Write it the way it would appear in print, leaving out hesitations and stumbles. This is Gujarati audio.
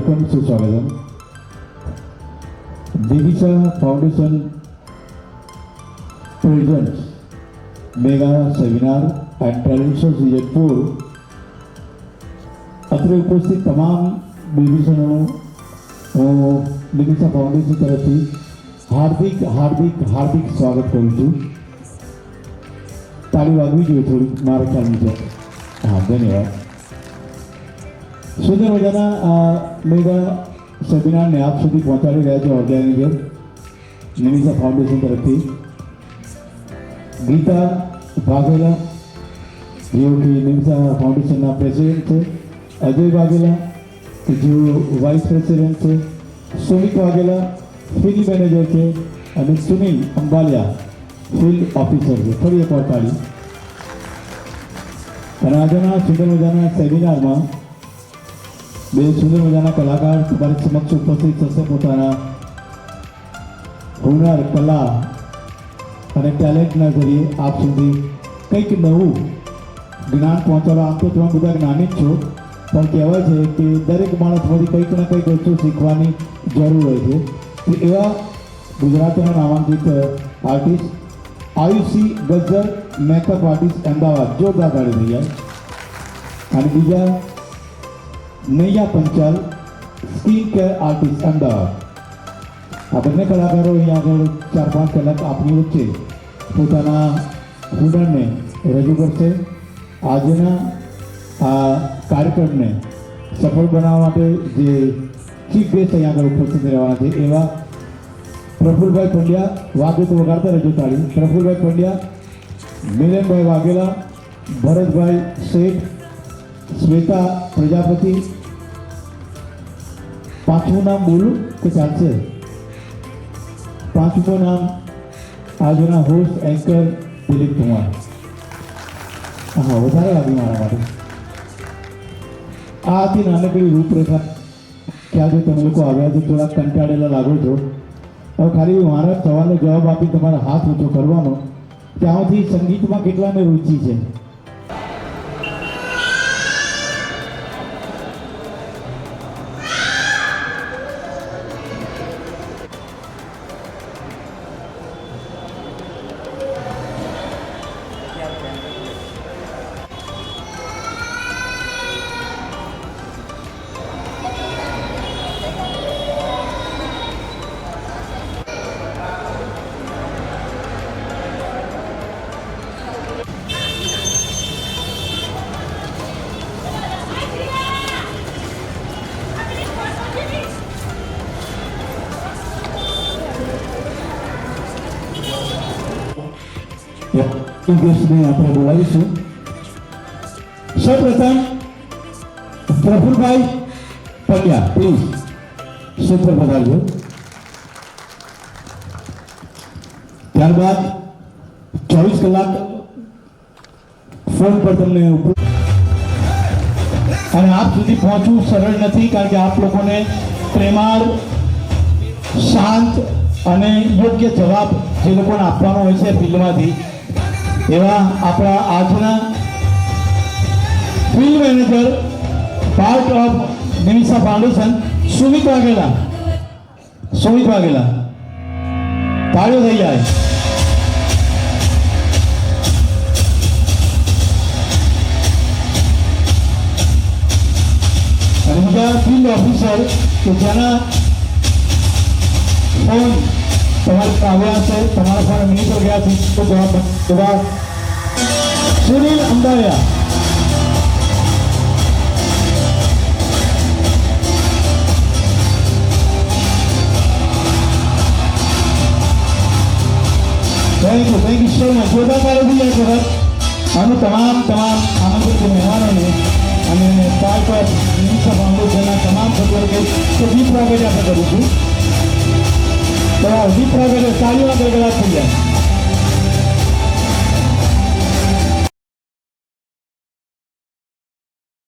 वेलकम सुस्वागतम। Divisa foundation presents mega seminar and talent show season 4। અત્રે ઉપસ્થિત તમામ ડિવિઝનોનું હું દિવિસા ફાઉન્ડેશન તરફથી હાર્દિક હાર્દિક હાર્દિક સ્વાગત કરું છું। તાળી વાગવી જોઈએ થોડી મારા ખ્યાલ મુજબ। હા, ધન્યવાદ। સુંદર મજાના આ મેગા સેમિનારને આપ સુધી પહોંચાડી રહ્યા છે ઓર્ગેનાઇઝર દિવિસા ફાઉન્ડેશન તરફથી। गीता वाघेला जो कि दिविसा फाउंडेशन प्रेसिडेंट है, अजय वाघेला जो वाइस प्रेसिडेंट है, सुमित वाघेला फील्ड मैनेजर है और सुनील अंबालिया फील्ड ऑफिसर है। फरी एक और ताली। आजना सुंदर मजाना सेमिनार में बे सुंदर मजाना कलाकार तुम्हारे समक्ष उपस्थित थशे। पोताना हुनर कला અને ટેલેન્ટના જરીએ આપ સુધી કંઈક નવું જ્ઞાન પહોંચાડવા। આમ તો તમે બધા જ્ઞાની જ છો, પણ કહેવાય છે કે દરેક માણસમાંથી કંઈક ને કંઈક વસ્તુ શીખવાની જરૂર હોય છે। તો એવા ગુજરાતના નામાંકિત artist Ayushi Gajjar makeup artist Ahmedabad, જોરદાર તાળી થઈ જાય। અને બીજા Naiya Panchal skin care artist Ahmedabad. આ બંને કલાકારો અહીંયા આગળ 4-5 કલાક આપની વચ્ચે પોતાના હુનરને રજૂ કરશે। આજના આ કાર્યક્રમને સફળ બનાવવા માટે જે ચીફ ગેસ્ટ અહીંયા આગળ ઉપસ્થિત રહેવાના છે એવા પ્રફુલભાઈ પંડ્યા, વાગે તો વગાડતા રહેજો તાળી। પ્રફુલભાઈ પંડ્યા, મિલનભાઈ વાઘેલા, ભરતભાઈ શેઠ, શ્વેતા પ્રજાપતિ। પાછું નામ બોલું કે ચાલશે? पांचवो नाम આજના હોસ્ટ એન્કર દિલીપ કુમાર। હા, વધારે લાગી મારા માટે। આ હતી નાનકડી રૂપરેખા કે આજે તમે લોકો આવ્યા છો, થોડા કંટાળેલા લાગો છો। હવે ખાલી મારા સવાલનો જવાબ આપી તમારા હાથ ઊંચો કરવાનો કે આમાંથી સંગીતમાં કેટલાને રુચિ છે? गेस्टने આપણે બોલાવીશું। સૌપ્રથમ પ્રફુલભાઈ પંડ્યા, પ્લીઝ સૂત્ર બતાવજો। ત્યારબાદ 24 કલાક ફોન પર તમને અને આપ સુધી પહોંચવું સરળ નથી, કારણ કે આપ લોકોને પ્રેમાળ, શાંત અને યોગ્ય જવાબ જે લોકોને આપવાનો હોય છે ફિલ્ડમાંથી, એવા આપણા આજના field manager part of Divisa foundation Sumit Vaghela. Sumit Vaghela, તાળીઓ થઈ જાય। અને બીજા ફિલ્ડ ઓફિસર કે જેના ફોન તમારે આવ્યા છે, તમારા ફોન મિનિટર ગયા છે, તો જવાબ Sunil Ambaliya. Thank you so much. જોરદાર તાળી થઈ જાય અને તમામ આમંત્રિત મહેમાનોને અને પાર્ટ ઓફ દિવિસા ફાઉન્ડેશનના તમામ સભ્યોને દીપ પ્રાગટ્ય આપણે કરું છું। દીપ પ્રાગટ્ય તાળીઓ ગળગળાટ થઈ જાય।